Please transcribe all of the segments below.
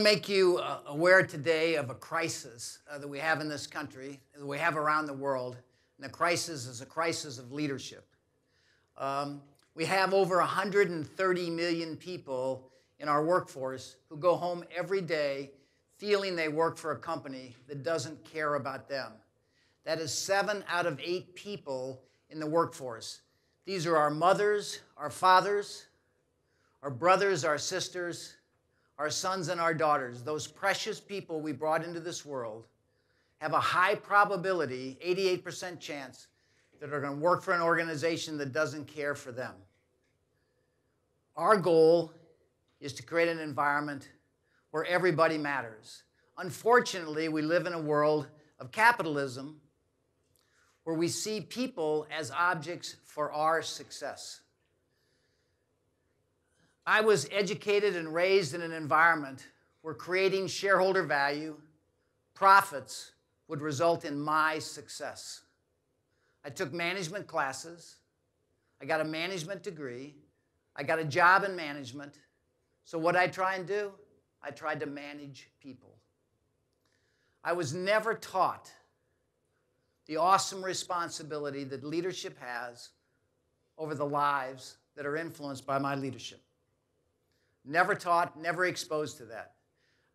to make you aware today of a crisis that we have in this country, that we have around the world. And the crisis is a crisis of leadership. We have over 130 million people in our workforce who go home every day feeling they work for a company that doesn't care about them. That is 7 out of 8 people in the workforce. These are our mothers, our fathers, our brothers, our sisters, our sons and our daughters. Those precious people we brought into this world have a high probability, 88% chance, that are going to work for an organization that doesn't care for them. Our goal is to create an environment where everybody matters. Unfortunately, we live in a world of capitalism where we see people as objects for our success. I was educated and raised in an environment where creating shareholder value, profits, would result in my success. I took management classes. I got a management degree. I got a job in management. So what did I try and do? I tried to manage people. I was never taught the awesome responsibility that leadership has over the lives that are influenced by my leadership. Never taught, never exposed to that.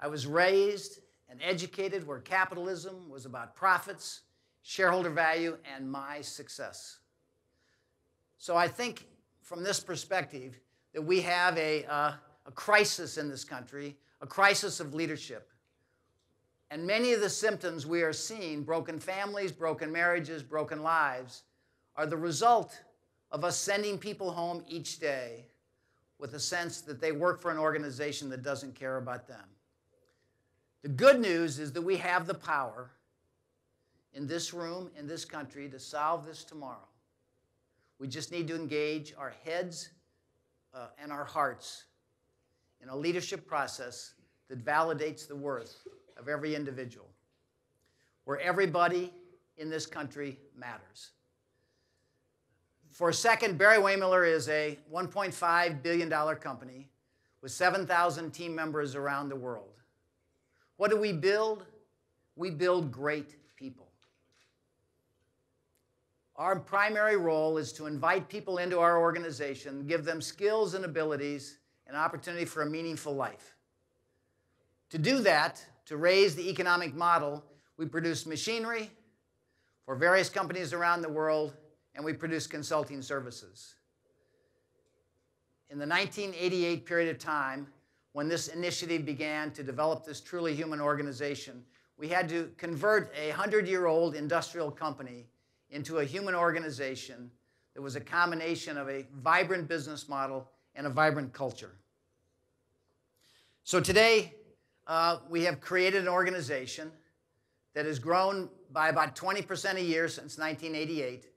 I was raised and educated where capitalism was about profits, shareholder value, and my success. So I think from this perspective that we have a crisis in this country, a crisis of leadership. And many of the symptoms we are seeing, broken families, broken marriages, broken lives, are the result of us sending people home each day with a sense that they work for an organization that doesn't care about them. The good news is that we have the power in this room, in this country, to solve this tomorrow. We just need to engage our heads and our hearts in a leadership process that validates the worth of every individual, where everybody in this country matters. For a second, Barry-Wehmiller is a $1.5 billion company with 7,000 team members around the world. What do we build? We build great people. Our primary role is to invite people into our organization, give them skills and abilities and opportunity for a meaningful life. To do that, to raise the economic model, we produce machinery for various companies around the world, and we produce consulting services. In the 1988 period of time, when this initiative began to develop this truly human organization, we had to convert a 100-year-old industrial company into a human organization that was a combination of a vibrant business model and a vibrant culture. So today, we have created an organization that has grown by about 20% a year since 1988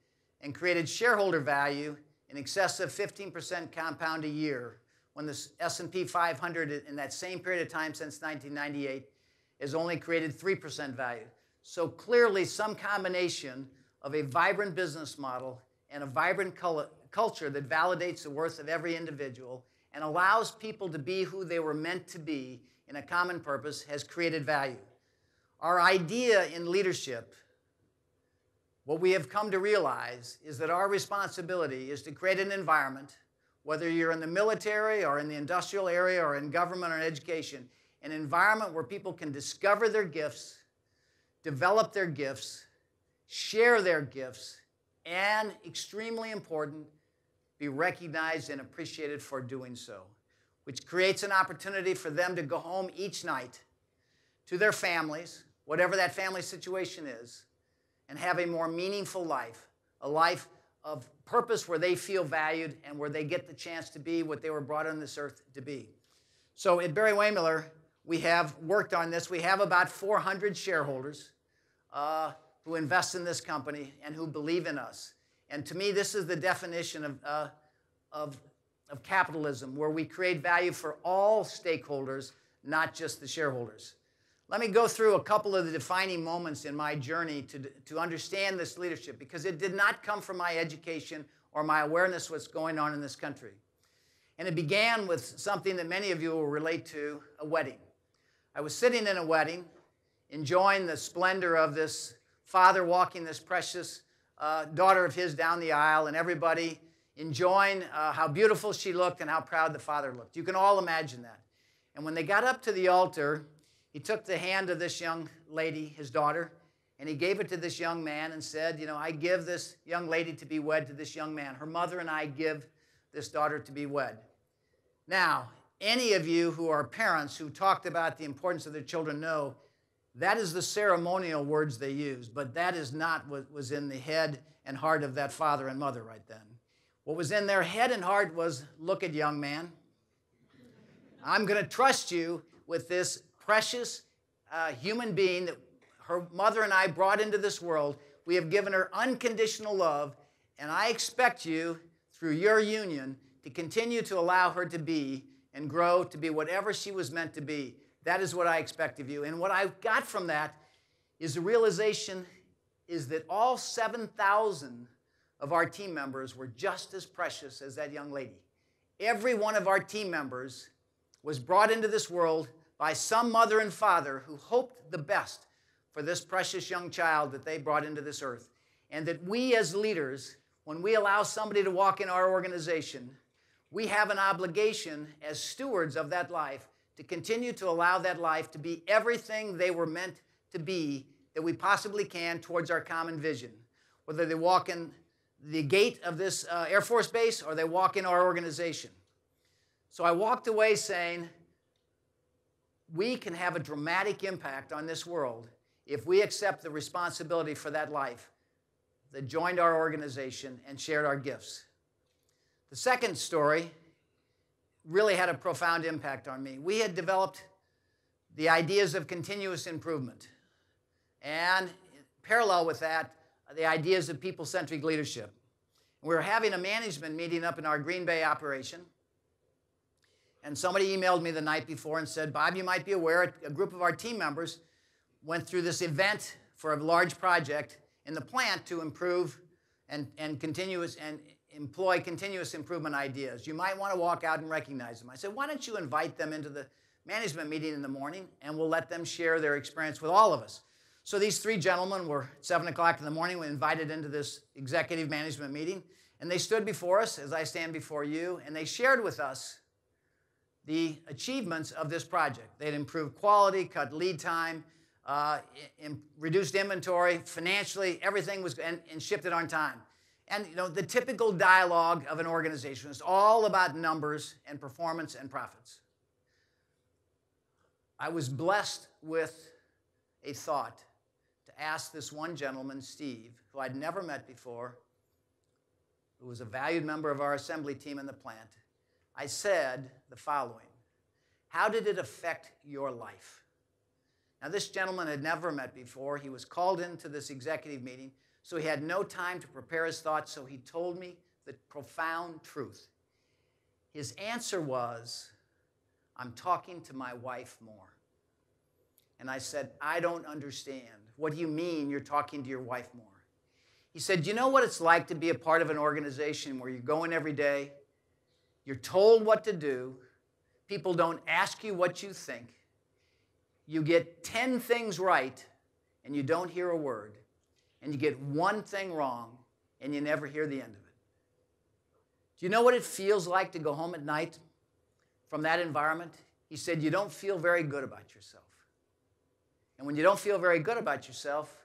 and created shareholder value in excess of 15% compound a year when the S&P 500 in that same period of time since 1998 has only created 3% value. So clearly some combination of a vibrant business model and a vibrant culture that validates the worth of every individual and allows people to be who they were meant to be in a common purpose has created value. Our idea in leadership, what we have come to realize, is that our responsibility is to create an environment, whether you're in the military or in the industrial area or in government or in education, an environment where people can discover their gifts, develop their gifts, share their gifts, and, extremely important, be recognized and appreciated for doing so, which creates an opportunity for them to go home each night to their families, whatever that family situation is, and have a more meaningful life, a life of purpose where they feel valued and where they get the chance to be what they were brought on this earth to be. So at Barry-Wehmiller, we have worked on this. We have about 400 shareholders who invest in this company and who believe in us. And to me, this is the definition of capitalism, where we create value for all stakeholders, not just the shareholders. Let me go through a couple of the defining moments in my journey to understand this leadership, because it did not come from my education or my awareness of what's going on in this country. And it began with something that many of you will relate to, a wedding. I was sitting in a wedding, enjoying the splendor of this father walking this precious daughter of his down the aisle, and everybody enjoying how beautiful she looked and how proud the father looked. You can all imagine that. And when they got up to the altar, he took the hand of this young lady, his daughter, and he gave it to this young man and said, you know, I give this young lady to be wed to this young man. Her mother and I give this daughter to be wed. Now, any of you who are parents who talked about the importance of their children know that is the ceremonial words they use, but that is not what was in the head and heart of that father and mother right then. What was in their head and heart was, look at young man, I'm going to trust you with this precious human being that her mother and I brought into this world. We have given her unconditional love, and I expect you, through your union, to continue to allow her to be and grow to be whatever she was meant to be. That is what I expect of you. And what I got from that is the realization is that all 7,000 of our team members were just as precious as that young lady. Every one of our team members was brought into this world by some mother and father who hoped the best for this precious young child that they brought into this earth. And that we as leaders, when we allow somebody to walk in our organization, we have an obligation as stewards of that life to continue to allow that life to be everything they were meant to be that we possibly can towards our common vision. Whether they walk in the gate of this Air Force base or they walk in our organization. So I walked away saying, we can have a dramatic impact on this world if we accept the responsibility for that life that joined our organization and shared our gifts. The second story really had a profound impact on me. We had developed the ideas of continuous improvement, and parallel with that, the ideas of people-centric leadership. We were having a management meeting up in our Green Bay operation, and somebody emailed me the night before and said, Bob, you might be aware, a group of our team members went through this event for a large project in the plant to improve and employ continuous improvement ideas. You might want to walk out and recognize them. I said, why don't you invite them into the management meeting in the morning, and we'll let them share their experience with all of us. So these three gentlemen were, at 7 o'clock in the morning, we invited into this executive management meeting, and they stood before us, as I stand before you, and they shared with us the achievements of this project. They'd improved quality, cut lead time, reduced inventory, financially, everything was, and shipped it on time. And you know, the typical dialogue of an organization is all about numbers and performance and profits. I was blessed with a thought to ask this one gentleman, Steve, who I'd never met before, who was a valued member of our assembly team in the plant. I said the following: how did it affect your life? Now, this gentleman had never met before. He was called into this executive meeting, so he had no time to prepare his thoughts, so he told me the profound truth. His answer was, I'm talking to my wife more. And I said, I don't understand. What do you mean you're talking to your wife more? He said, you know what it's like to be a part of an organization where you go in every day, you're told what to do, people don't ask you what you think, you get 10 things right, and you don't hear a word, and you get one thing wrong, and you never hear the end of it. Do you know what it feels like to go home at night from that environment? He said, you don't feel very good about yourself. And when you don't feel very good about yourself,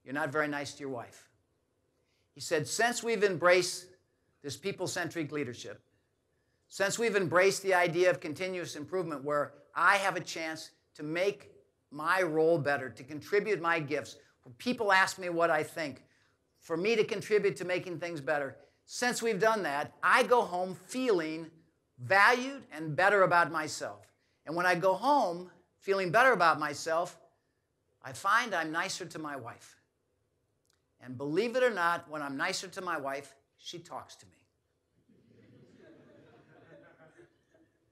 you're not very nice to your wife. He said, since we've embraced this people-centric leadership, since we've embraced the idea of continuous improvement where I have a chance to make my role better, to contribute my gifts, when people ask me what I think, for me to contribute to making things better, since we've done that, I go home feeling valued and better about myself. And when I go home feeling better about myself, I find I'm nicer to my wife. And believe it or not, when I'm nicer to my wife, she talks to me.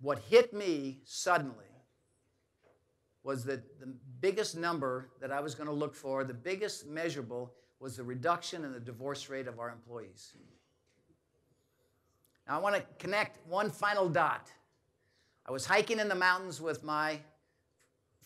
What hit me suddenly was that the biggest number that I was going to look for, the biggest measurable, was the reduction in the divorce rate of our employees. Now, I want to connect one final dot. I was hiking in the mountains with my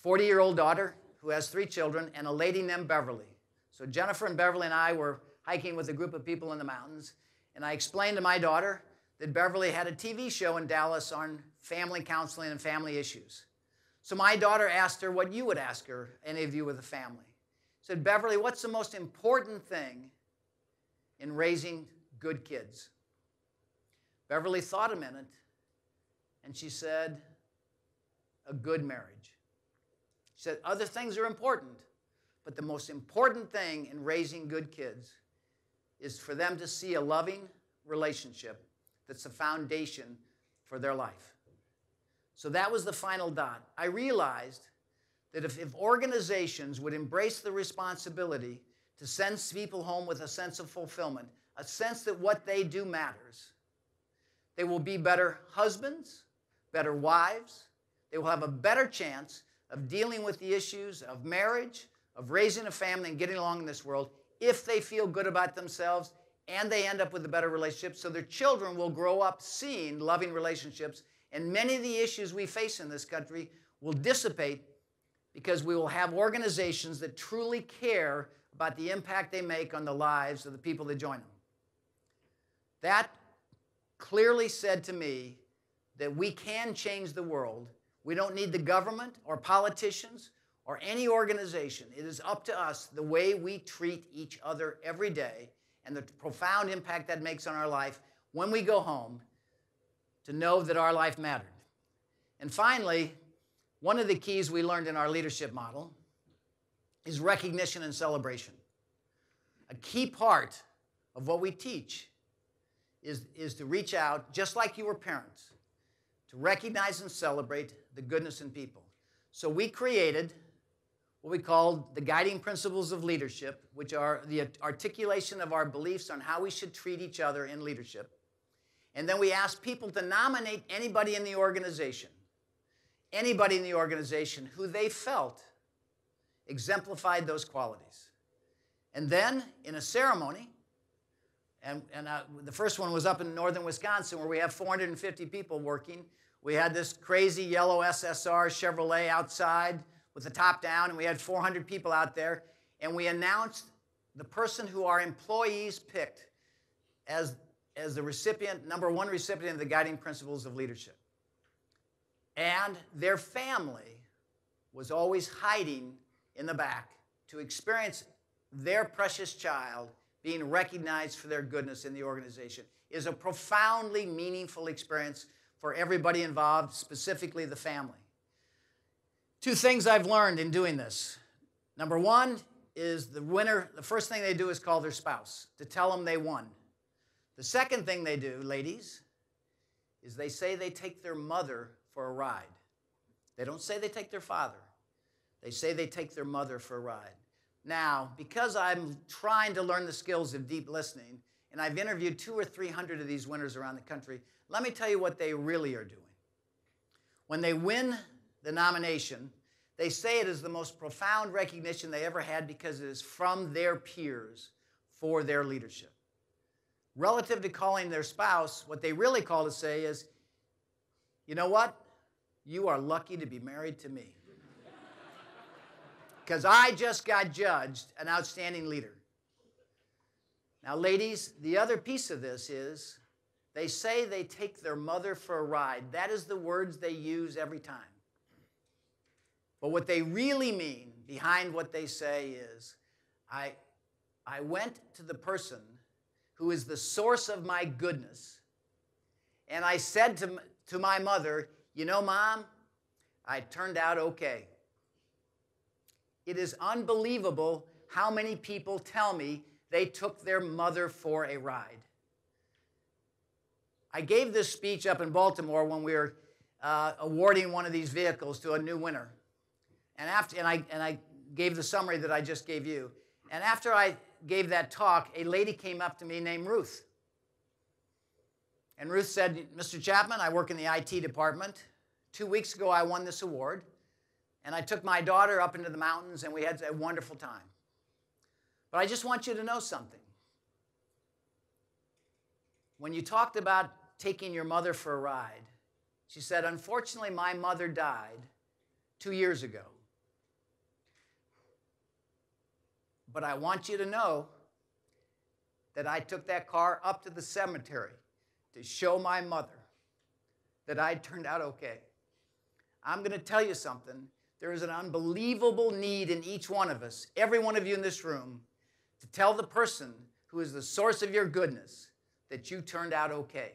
40-year-old daughter who has 3 children, and a lady named Beverly. So Jennifer and Beverly and I were hiking with a group of people in the mountains, and I explained to my daughter that Beverly had a TV show in Dallas on family counseling and family issues. So my daughter asked her what you would ask her, any of you with a family. Said, Beverly, what's the most important thing in raising good kids? Beverly thought a minute, and she said, a good marriage. She said, other things are important, but the most important thing in raising good kids is for them to see a loving relationship that's the foundation for their life. So that was the final dot. I realized that if organizations would embrace the responsibility to send people home with a sense of fulfillment, a sense that what they do matters, they will be better husbands, better wives. They will have a better chance of dealing with the issues of marriage, of raising a family and getting along in this world if they feel good about themselves and they end up with a better relationship. So their children will grow up seeing loving relationships, and many of the issues we face in this country will dissipate because we will have organizations that truly care about the impact they make on the lives of the people that join them. That clearly said to me that we can change the world. We don't need the government or politicians or any organization. It is up to us, the way we treat each other every day and the profound impact that makes on our life when we go home, to know that our life mattered. And finally, one of the keys we learned in our leadership model is recognition and celebration. A key part of what we teach is to reach out, just like you were parents, to recognize and celebrate the goodness in people. So we created what we called the guiding principles of leadership, which are the articulation of our beliefs on how we should treat each other in leadership. And then we asked people to nominate anybody in the organization who they felt exemplified those qualities. And then in a ceremony, and the first one was up in northern Wisconsin where we have 450 people working. We had this crazy yellow SSR Chevrolet outside with the top down, and we had 400 people out there, and we announced the person who our employees picked as the recipient, number 1 recipient of the guiding principles of leadership. And their family was always hiding in the back to experience their precious child being recognized for their goodness in the organization. It is a profoundly meaningful experience for everybody involved, specifically the family. 2 things I've learned in doing this. Number 1 is the winner, the first thing they do is call their spouse to tell them they won. The second thing they do, ladies, is they say they take their mother for a ride. They don't say they take their father. They say they take their mother for a ride. Now, because I'm trying to learn the skills of deep listening, and I've interviewed 200 or 300 of these winners around the country, let me tell you what they really are doing. When they win the nomination, they say it is the most profound recognition they ever had because it is from their peers for their leadership. Relative to calling their spouse, what they really call to say is, you know what? You are lucky to be married to me. Because I just got judged an outstanding leader. Now, ladies, the other piece of this is they say they take their mother for a ride. That is the words they use every time. But what they really mean behind what they say is, I went to the person who is the source of my goodness, and I said to my mother, you know, Mom, I turned out okay. It is unbelievable how many people tell me they took their mother for a ride. I gave this speech up in Baltimore when we were awarding one of these vehicles to a new winner. And I gave the summary that I just gave you. And after I gave that talk, a lady came up to me named Ruth. And Ruth said, Mr. Chapman, I work in the IT department. 2 weeks ago, I won this award. And I took my daughter up into the mountains, and we had a wonderful time. But I just want you to know something. When you talked about taking your mother for a ride, she said, unfortunately, my mother died 2 years ago. But I want you to know that I took that car up to the cemetery to show my mother that I turned out okay. I'm going to tell you something. There is an unbelievable need in each one of us, every one of you in this room, to tell the person who is the source of your goodness that you turned out okay.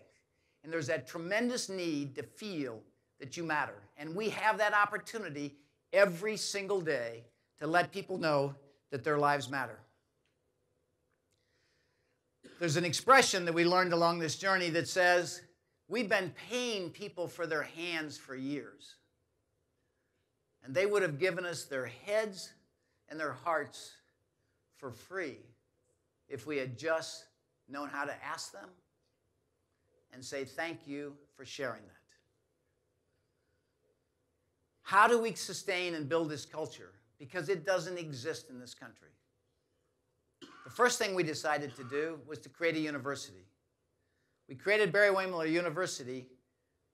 And there's that tremendous need to feel that you matter. And we have that opportunity every single day to let people know that their lives matter. There's an expression that we learned along this journey that says, we've been paying people for their hands for years. And they would have given us their heads and their hearts for free if we had just known how to ask them and say thank you for sharing that. How do we sustain and build this culture? Because it doesn't exist in this country. The first thing we decided to do was to create a university. We created Barry-Wehmiller University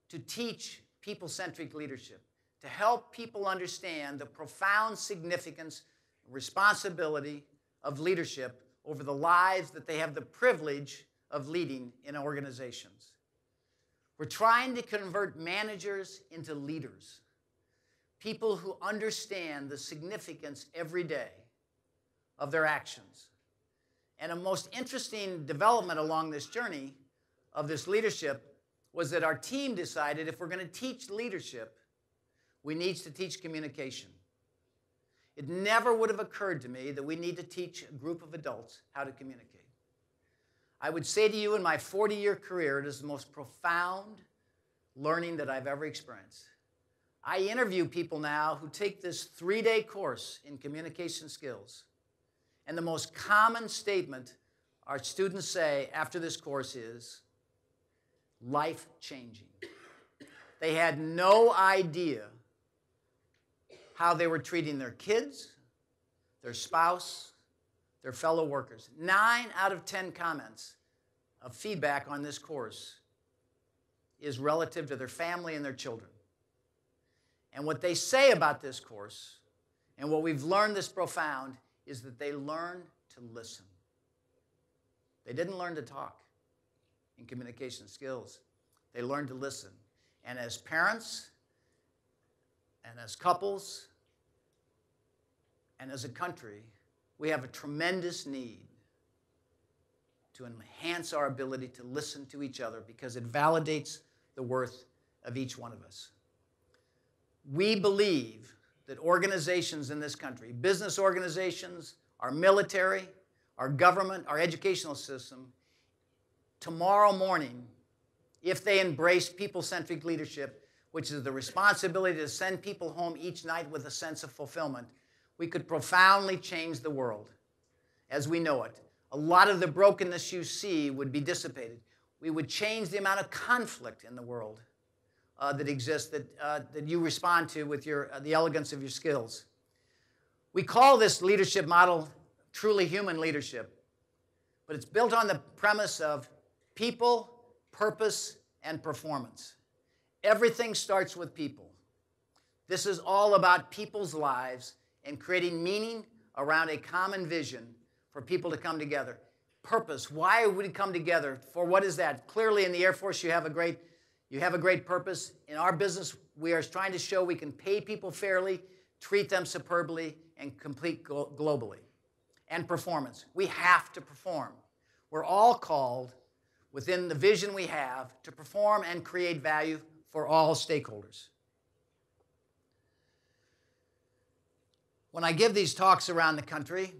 to teach people-centric leadership, to help people understand the profound significance and responsibility of leadership over the lives that they have the privilege of leading in organizations. We're trying to convert managers into leaders, people who understand the significance every day of their actions. And a most interesting development along this journey of this leadership was that our team decided if we're going to teach leadership, we need to teach communication. It never would have occurred to me that we need to teach a group of adults how to communicate. I would say to you in my 40-year career, it is the most profound learning that I've ever experienced. I interview people now who take this 3-day course in communication skills. And the most common statement our students say after this course is, life-changing. They had no idea how they were treating their kids, their spouse, their fellow workers. 9 out of 10 comments of feedback on this course is relative to their family and their children. And what they say about this course, and what we've learned this profound, is that they learn to listen. They didn't learn to talk in communication skills. They learned to listen. And as parents, and as couples, and as a country, we have a tremendous need to enhance our ability to listen to each other because it validates the worth of each one of us. We believe that organizations in this country, business organizations, our military, our government, our educational system, tomorrow morning, if they embrace people-centric leadership, which is the responsibility to send people home each night with a sense of fulfillment, we could profoundly change the world as we know it. A lot of the brokenness you see would be dissipated. We would change the amount of conflict in the world that exists, that you respond to with the elegance of your skills. We call this leadership model truly human leadership, but it's built on the premise of people, purpose, and performance. Everything starts with people. This is all about people's lives and creating meaning around a common vision for people to come together. Purpose, why would we come together? For what is that? Clearly in the Air Force you have a great purpose. In our business, we are trying to show we can pay people fairly, treat them superbly, and compete globally. And performance. We have to perform. We're all called, within the vision we have, to perform and create value for all stakeholders. When I give these talks around the country,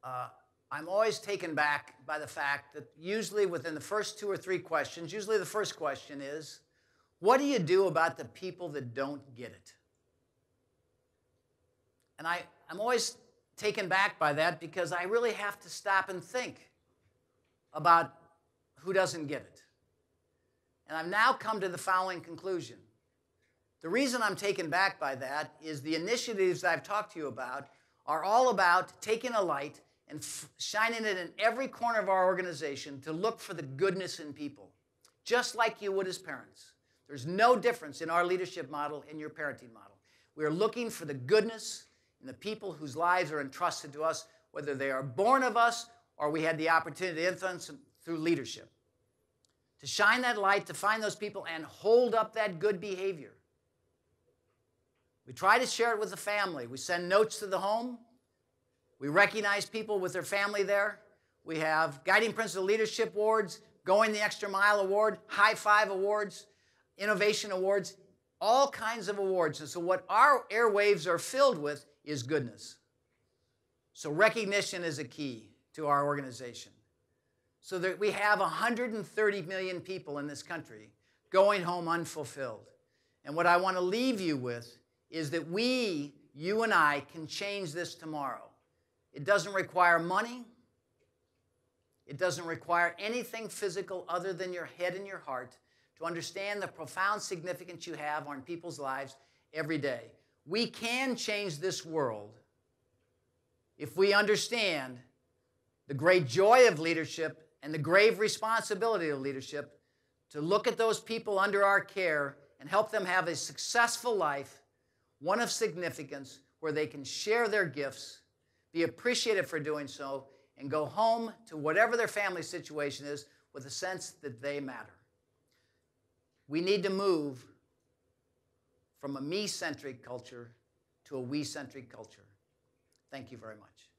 I'm always taken back by the fact that usually within the first 2 or 3 questions, usually the first question is, what do you do about the people that don't get it? And I'm always taken back by that because I really have to stop and think about who doesn't get it. And I've now come to the following conclusion. The reason I'm taken back by that is the initiatives I've talked to you about are all about taking a light and shining it in every corner of our organization to look for the goodness in people, just like you would as parents. There's no difference in our leadership model and your parenting model. We're looking for the goodness in the people whose lives are entrusted to us. whether they are born of us or we had the opportunity to influence them through leadership. To shine that light, to find those people and hold up that good behavior. We try to share it with the family. We send notes to the home. We recognize people with their family there. We have Guiding Principle Leadership Awards, Going the Extra Mile Award, High Five Awards, Innovation Awards, all kinds of awards. And so what our airwaves are filled with is goodness. So recognition is a key to our organization. So that we have 130 million people in this country going home unfulfilled. And what I want to leave you with is that we, you and I, can change this tomorrow. It doesn't require money. It doesn't require anything physical other than your head and your heart to understand the profound significance you have on people's lives every day. We can change this world if we understand the great joy of leadership and the grave responsibility of leadership to look at those people under our care and help them have a successful life, one of significance, where they can share their gifts, be appreciated for doing so, and go home to whatever their family situation is with a sense that they matter. We need to move from a me-centric culture to a we-centric culture. Thank you very much.